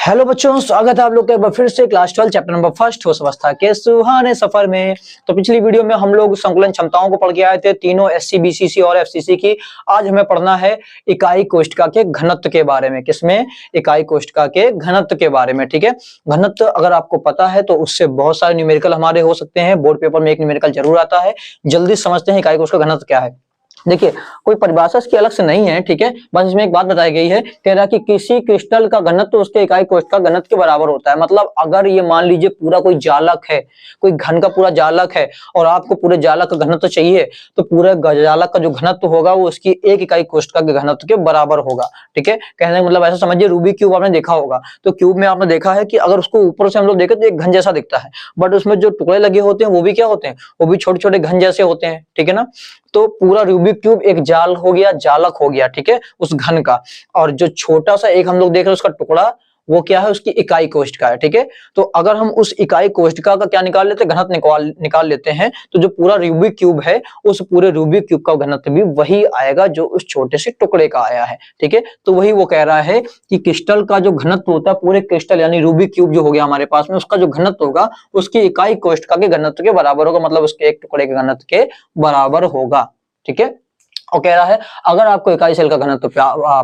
Hello बच्चों, स्वागत है आप लोग का एक बार फिर से क्लास 12 चैप्टर नंबर फर्स्ट ठोस अवस्था के सुहाने सफर में। तो पिछली वीडियो में हम लोग संकुलन क्षमताओं को पढ़ के आए थे, तीनों एससी, बीसीसी और एफसीसी की। आज हमें पढ़ना है इकाई कोष्ठिका के घनत्व के बारे में। किसमें? इकाई कोष्ठिका के घनत्व के बारे में। ठीक है, घनत्व अगर आपको पता है तो उससे बहुत सारे न्यूमेरिकल हमारे हो सकते हैं। बोर्ड पेपर में एक न्यूमेरिकल जरूर आता है। जल्दी समझते हैं इकाई कोष्ठिका घनत्व क्या है। देखिए, कोई परिभाषा इसकी अलग से नहीं है, ठीक है, बस इसमें एक बात बताई गई है, कह रहा कि किसी क्रिस्टल का घनत्व उसके इकाई कोष्ठिका घनत्व के बराबर होता है। मतलब अगर ये मान लीजिए पूरा कोई जालक है, कोई घन का पूरा जालक है और आपको पूरे जालक का घनत्व चाहिए, तो पूरे जालक का जो घनत्व होगा वो उसकी एक इकाई कोष्ठिका के घनत्व के बराबर होगा। ठीक है, कहने का मतलब ऐसा समझिए, रूबिक क्यूब आपने देखा होगा, तो क्यूब में आपने देखा है कि अगर उसको ऊपर से हम लोग देखें तो एक घन जैसा दिखता है, बट उसमें जो टुकड़े लगे होते हैं वो भी क्या होते हैं? वो भी छोटे छोटे घन जैसे होते हैं। ठीक है ना, तो पूरा रूबिक क्यूब एक जाल हो गया, जालक हो गया, ठीक है, उस घन का। और जो छोटा सा एक हम लोग देख रहे हैं उसका टुकड़ा, वो क्या है? उसकी इकाई कोष्ठिका है। ठीक है, तो अगर हम उस इकाई कोष्ठिका का क्या निकाल लेते हैं? घनत्व निकाल लेते हैं, तो जो पूरा रूबिक क्यूब है, उस पूरे रूबिक क्यूब का घनत्व भी वही आएगा जो उस छोटे से टुकड़े का आया है। ठीक है, तो वही वो कह रहा है कि क्रिस्टल का जो घनत्व होता है, पूरे क्रिस्टल यानी रूबिक क्यूब जो हो गया हमारे पास में, उसका जो घनत्व होगा उसकी इकाई कोष्ठिका के घनत्व के बराबर होगा। मतलब उसके एक टुकड़े के घनत्व के बराबर होगा। ठीक है, और कह रहा है अगर आपको इकाई सेल का घनत्व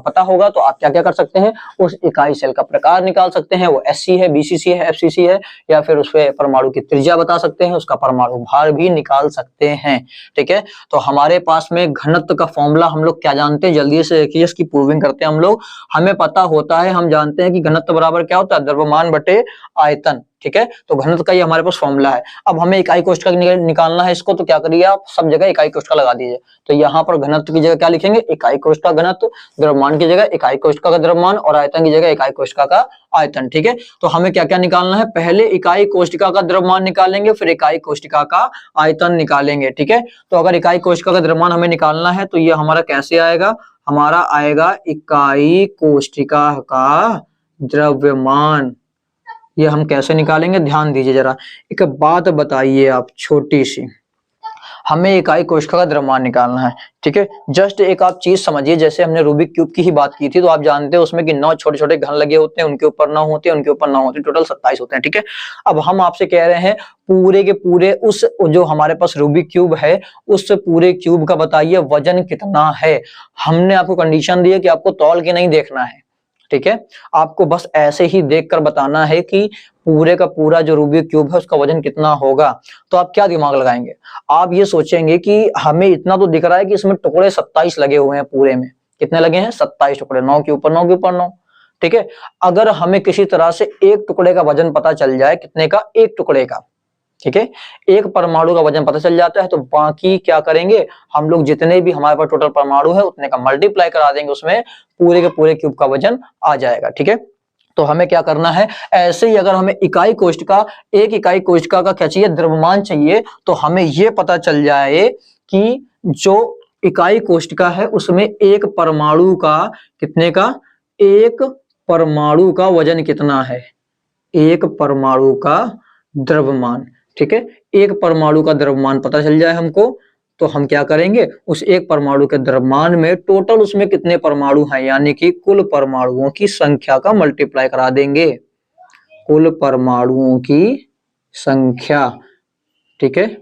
पता होगा तो आप क्या क्या कर सकते हैं? उस इकाई सेल का प्रकार निकाल सकते हैं। वो एससी है, बीसीसी है, एफसीसी है, या फिर उसपे परमाणु की त्रिज्या बता सकते हैं, उसका परमाणु भार भी निकाल सकते हैं। ठीक है, तो हमारे पास में घनत्व का फॉर्मूला हम लोग क्या जानते हैं? जल्दी से देखिए, इसकी प्रूविंग करते हैं हम लोग। हमें पता होता है, हम जानते हैं कि घनत्व बराबर क्या होता है? द्रव्यमान बटे आयतन। ठीक है, तो घनत्व का ये हमारे पास फॉर्मूला है। अब हमें इकाई कोष्ठिका निकालना है इसको, तो क्या करिए आप, सब जगह इकाई कोष्ठिका लगा दीजिए। तो यहाँ पर घनत्व की जगह क्या लिखेंगे? इकाई कोष्ठिका घनत्व, द्रव्यमान की जगह इकाई कोष्ठिका का द्रव्यमान, और आयतन की जगह इकाई कोष्ठिका का आयतन। ठीक है, तो हमें क्या क्या निकालना है? पहले इकाई कोष्ठिका का द्रव्यमान निकालेंगे, फिर इकाई कोष्ठिका का आयतन निकालेंगे। ठीक है, तो अगर इकाई कोष्ठिका का द्रव्यमान हमें निकालना है तो ये हमारा कैसे आएगा? हमारा आएगा इकाई कोष्ठिका का द्रव्यमान। ये हम कैसे निकालेंगे? ध्यान दीजिए जरा, एक बात बताइए आप छोटी सी, हमें इकाई कोष्ठिका का द्रव्यमान निकालना है। ठीक है, जस्ट एक आप चीज समझिए, जैसे हमने रूबिक क्यूब की ही बात की थी, तो आप जानते हैं उसमें कि 9 छोटे छोटे घन लगे होते हैं, उनके ऊपर 9 होते हैं, उनके ऊपर 9 होते हैं, टोटल 27 होते हैं। ठीक है, अब हम आपसे कह रहे हैं पूरे के पूरे उस जो हमारे पास रूबिक क्यूब है, उस पूरे क्यूब का बताइए वजन कितना है। हमने आपको कंडीशन दी है कि आपको तौल के नहीं देखना है। ठीक है, आपको बस ऐसे ही देखकर बताना है कि पूरे का पूरा जो रूबिक क्यूब है उसका वजन कितना होगा। तो आप क्या दिमाग लगाएंगे? आप ये सोचेंगे कि हमें इतना तो दिख रहा है कि इसमें टुकड़े 27 लगे हुए हैं। पूरे में कितने लगे हैं? 27 टुकड़े, 9 के ऊपर 9 के ऊपर 9। ठीक है, अगर हमें किसी तरह से एक टुकड़े का वजन पता चल जाए, कितने का? एक टुकड़े का, ठीक है, एक परमाणु का वजन पता चल जाता है, तो बाकी क्या करेंगे हम लोग? जितने भी हमारे पास टोटल परमाणु है उतने का मल्टीप्लाई करा देंगे, उसमें पूरे के पूरे क्यूब का वजन आ जाएगा। ठीक है, तो हमें क्या करना है? ऐसे ही अगर हमें इकाई कोष्ठिका, एक इकाई कोष्ठिका का क्या चाहिए? द्रव्यमान चाहिए। तो हमें यह पता चल जाए कि जो इकाई कोष्ठिका है उसमें एक परमाणु का कितने का? एक परमाणु का वजन कितना है? एक परमाणु का द्रव्यमान। ठीक है, एक परमाणु का द्रव्यमान पता चल जाए हमको, तो हम क्या करेंगे? उस एक परमाणु के द्रव्यमान में टोटल उसमें कितने परमाणु हैं, यानी कि कुल परमाणुओं की संख्या का मल्टीप्लाई करा देंगे। कुल परमाणुओं की संख्या। ठीक है,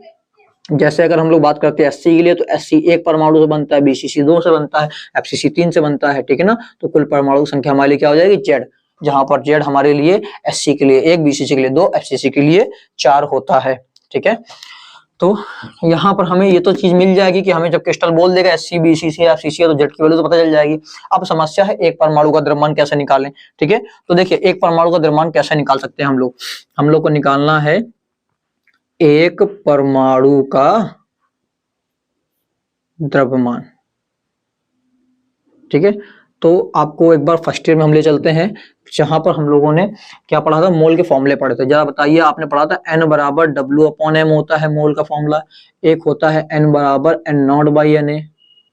जैसे अगर हम लोग बात करते हैं एससी के लिए, तो एससी एक परमाणु से बनता है, बीसीसी 2 से बनता है, एफसीसी 3 से बनता है। ठीक है ना, तो कुल परमाणु संख्या हमारे लिए क्या हो जाएगी? जेड, जहां पर जेड हमारे लिए एससी के लिए 1, बीसीसी के लिए 2, एफसीसी के लिए 4 होता है। ठीक है, तो यहाँ पर हमें ये तो चीज मिल जाएगी कि हमें जब क्रिस्टल बोल देगा एससी, बीसीसी, एफसीसी, तो जेड की वैल्यू तो पता चल जाएगी। अब समस्या है एक परमाणु का द्रव्यमान कैसे निकालें। ठीक है, तो देखिए एक परमाणु का द्रव्यमान कैसे निकाल सकते हैं हम लोग? हम लोग को निकालना है एक परमाणु का द्रव्यमान। ठीक है, तो आपको एक बार फर्स्ट ईयर में हम ले चलते हैं, जहां पर हम लोगों ने क्या पढ़ा था? मोल के फॉर्मूले पढ़े थे। जरा बताइए, आपने पढ़ा था n बराबर W/m होता है मोल का फॉर्मूला, एक होता है n बराबर n0/Na।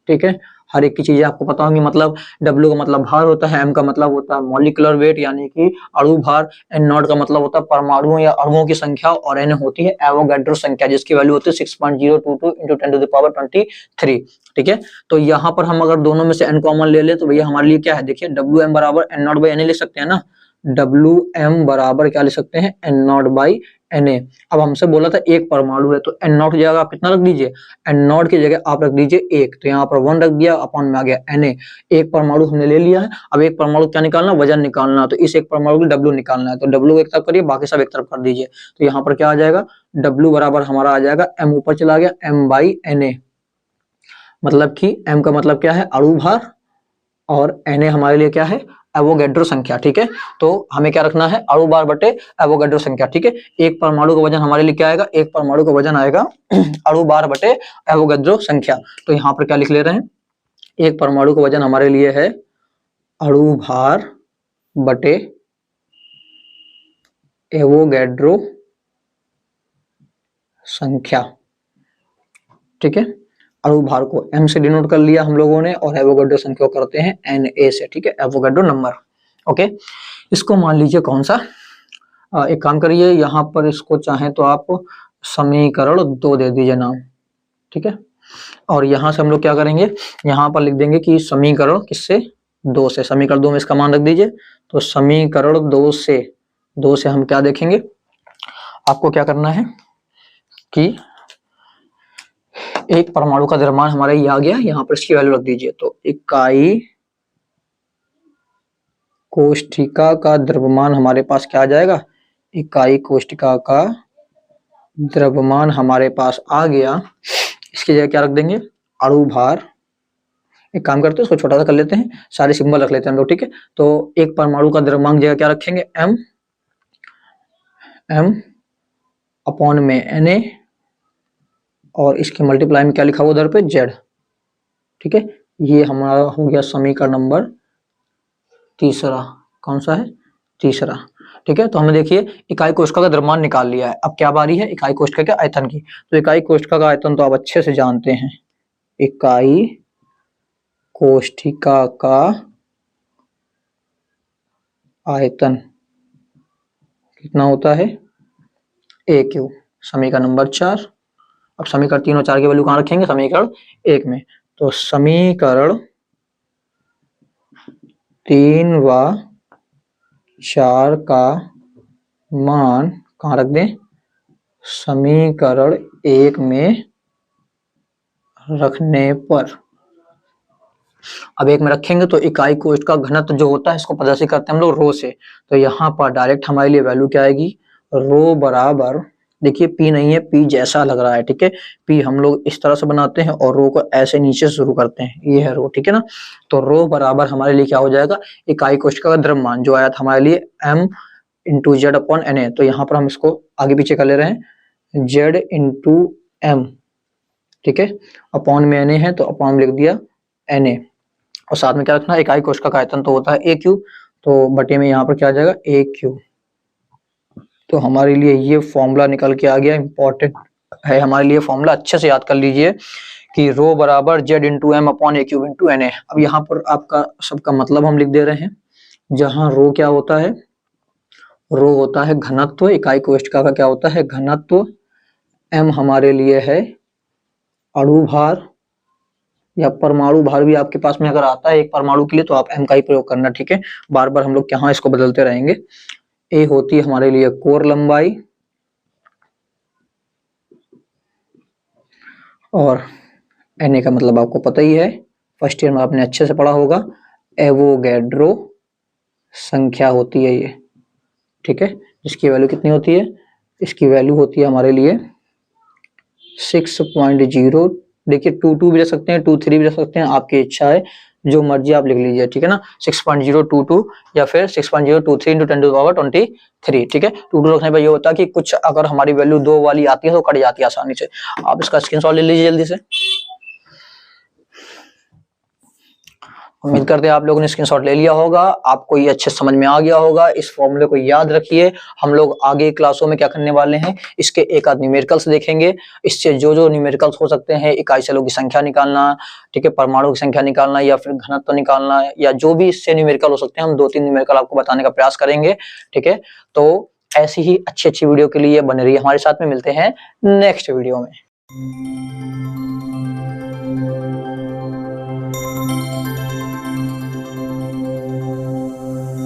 ठीक है, हर एक की चीजें आपको पता होंगी। मतलब W का मतलब भार होता है, M का मतलब होता है मॉलिक्यूलर वेट यानी कि अणु भार, N नॉट का मतलब होता है परमाणुओं या अणुओं की संख्या, और N होती है एवोगैड्रो संख्या जिसकी वैल्यू होती है 6.022 into 10 to the power 23। ठीक है, तो यहाँ पर हम अगर दोनों में से N कॉमन ले ले तो भैया हमारे लिए क्या है, देखिए WM बराबर N नॉट बाई NA लिख सकते हैं ना। WM बराबर क्या लिख सकते हैं, N नॉट बाई Na। अब हमसे बोला था एक परमाणु है तो N नॉट की जगह आप कितना रख दीजिए, N नॉट की जगह आप रख दीजिए एक, तो यहाँ पर 1 रख दिया, अपॉन में आ गया Na। एक परमाणु हमने ले लिया है, अब एक परमाणु क्या निकालना, वजन निकालना, तो इस एक परमाणु की W निकालना है, तो W एक तरफ करिए, बाकी सब एक तरफ कर दीजिए। तो यहाँ पर क्या आ जाएगा, W बराबर हमारा आ जाएगा M ऊपर चला गया M बाई Na। मतलब कि M का मतलब क्या है, अणु भार, और Na हमारे लिए क्या है, एवोगैड्रो संख्या। ठीक है, तो हमें क्या रखना है, अणु भार बटे एवोगैड्रो संख्या। ठीक है, एक परमाणु का वजन हमारे लिए क्या आएगा, एक परमाणु का वजन आएगा अणु भार बटे एवोगैड्रो संख्या। तो यहाँ पर क्या लिख ले रहे हैं, एक परमाणु का वजन हमारे लिए है अणु भार बटे एवोगैड्रो संख्या। ठीक है, अणु भार को M से डिनोट कर लिया हम लोगों ने, और एवोगैड्रो संख्या को करते हैं Na से। ठीक है, एवोगैड्रो नंबर। ओके, इसको मान लीजिए कौन सा, एक काम करिए, यहाँ पर इसको चाहें तो आप समीकरण 2 दे दीजिए नाम। ठीक है, और यहाँ से हम लोग क्या करेंगे, यहाँ पर लिख देंगे कि समीकरण किससे, 2 से। समीकरण 2 में इसका मान रख दीजिए, तो समीकरण 2 से हम क्या देखेंगे, आपको क्या करना है कि एक परमाणु का द्रव्यमान हमारा ये आ गया, यहाँ पर इसकी वैल्यू रख दीजिए, तो इकाई कोष्ठिका का द्रव्यमान हमारे पास क्या आ जाएगा, इकाई कोष्ठिका का द्रव्यमान हमारे पास आ गया। इसकी जगह क्या रख देंगे, अणु भार। एक काम करते हैं, इसको छोटा सा कर लेते हैं, सारे सिंबल रख लेते हैं हम लोग। ठीक है, तो एक परमाणु का द्रव्यमान जगह क्या रखेंगे, M अपॉन में Na, और इसके मल्टीप्लाई में क्या लिखा हुआ उधर पे, Z। ठीक है, ये हमारा हो गया समीकरण नंबर तीसरा। कौन सा है, तीसरा। ठीक है, तो हमने देखिए इकाई कोष्ठिका का द्रव्यमान निकाल लिया है। अब क्या बारी है इकाई कोष्ठिका के आयतन की, तो इकाई कोष्ठिका का आयतन तो आप अच्छे से जानते हैं, इकाई कोष्ठिका का आयतन कितना होता है, AQ। समीकरण नंबर 4। अब समीकरण 3 और 4 की वैल्यू कहाँ रखेंगे, समीकरण 1 में, तो समीकरण 3 व 4 का मान कहाँ रख दें, समीकरण 1 में रखने पर। अब 1 में रखेंगे तो इकाई कोष्ठिका का घनत्व जो होता है इसको प्रदर्शित करते हैं हम लोग रो से, तो यहाँ पर डायरेक्ट हमारे लिए वैल्यू क्या आएगी, रो बराबर, देखिए P नहीं है, P जैसा लग रहा है। ठीक है, P हम लोग इस तरह से बनाते हैं और रो को ऐसे नीचे से शुरू करते हैं, ये है रो। ठीक है ना, तो रो बराबर हमारे लिए क्या हो जाएगा, इकाई कोष्ठिका का द्रव्यमान जो आया था हमारे लिए M into Z upon Na। तो यहाँ पर हम इसको आगे पीछे कर ले रहे हैं, Z इंटू M। ठीक है, अपॉन में Na है तो अपॉन में लिख दिया Na, और साथ में क्या रखना, इकाई कोष्ठिका का आयतन तो होता है AQ, तो बटे में यहाँ पर क्या आ जाएगा, AQ। तो हमारे लिए ये फॉर्मूला निकल के आ गया, इंपॉर्टेंट है हमारे लिए फॉर्मूला, अच्छे से याद कर लीजिए कि रो बराबर Z into M upon AQ into Na। अब यहाँ पर आपका सबका मतलब हम लिख दे रहे हैं, जहां रो क्या होता है, रो होता है घनत्व, इकाई कोष्ठिका का क्या होता है, घनत्व, M हमारे लिए है अणु भार या परमाणु भार भी आपके पास में अगर आता है एक परमाणु के लिए तो आप M का ही प्रयोग करना। ठीक है, बार बार हम लोग यहाँ इसको बदलते रहेंगे। A होती है हमारे लिए कोर लंबाई, और Na का मतलब आपको पता ही है, फर्स्ट ईयर में आपने अच्छे से पढ़ा होगा, एवोगैड्रो संख्या होती है ये। ठीक है, इसकी वैल्यू कितनी होती है, इसकी वैल्यू होती है हमारे लिए 6.0, देखिए 22 भी रख सकते हैं, 23 भी रख सकते हैं, आपकी इच्छा है, जो मर्जी आप लिख लीजिए। ठीक है ना, 6.022 या फिर 6.023 इंटू 10 टू द पावर 23। ठीक है, 22 रखने पर ये होता है कि कुछ अगर हमारी वैल्यू 2 वाली आती है तो कट जाती है आसानी से। आप इसका स्क्रीनशॉट ले लीजिए जल्दी से। उम्मीद करते हैं आप लोगों ने स्क्रीनशॉट ले लिया होगा, आपको ये अच्छे समझ में आ गया होगा। इस फॉर्मूले को याद रखिए। हम लोग आगे क्लासों में क्या करने वाले हैं, इसके एक आध न्यूमेरिकल्स देखेंगे। इससे जो न्यूमेरिकल्स हो सकते हैं, इकाई सेलों की संख्या निकालना, ठीक है, परमाणु की संख्या निकालना या फिर घनत्व निकालना, या जो भी इससे न्यूमेरिकल हो सकते हैं, हम 2-3 न्यूमेरिकल आपको बताने का प्रयास करेंगे। ठीक है, तो ऐसी ही अच्छी वीडियो के लिए बने रहिए हमारे साथ में। मिलते हैं नेक्स्ट वीडियो में।